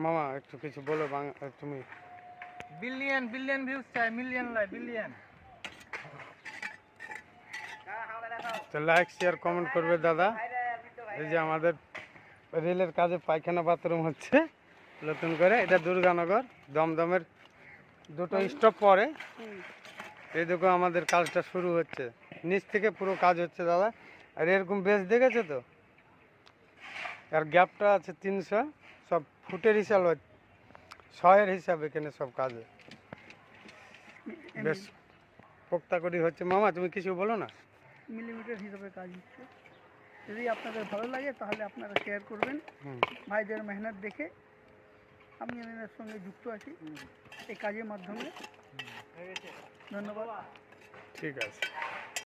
মামা একটু কিছু বলো তুমি। বিলিয়ন বিলিয়ন ভিউজ চাই, মিলিয়ন নয় বিলিয়ন। তো লাইক শেয়ার কমেন্ট করবে দাদা। এই যে আমাদের রেলের কাজে পায়খানা বাথরুম হচ্ছে নতুন করে, এটা দুর্গানগর দমদমের দুটো স্টপ পরে। এই দেখো আমাদের কাজটা শুরু হচ্ছে, নিচ থেকে পুরো কাজ হচ্ছে দাদা। আর এরকম বেশ দেখেছো তো, আর গ্যাপটা আছে 300, সব ফুটের হিসাব, 100-এর হিসাব এখানে সব কাজে বেশ পোক্তা করি হচ্ছে। মামা তুমি কিছু বলো না। মিলিমিটার হিসাবে কাজ হচ্ছে। যদি আপনাদের ভালো লাগে তাহলে আপনারা শেয়ার করবেন। ভাইদের মেহনত দেখে আমি এনাদের সঙ্গে যুক্ত আছি এই কাজের মাধ্যমে। ধন্যবাদ। ঠিক আছে।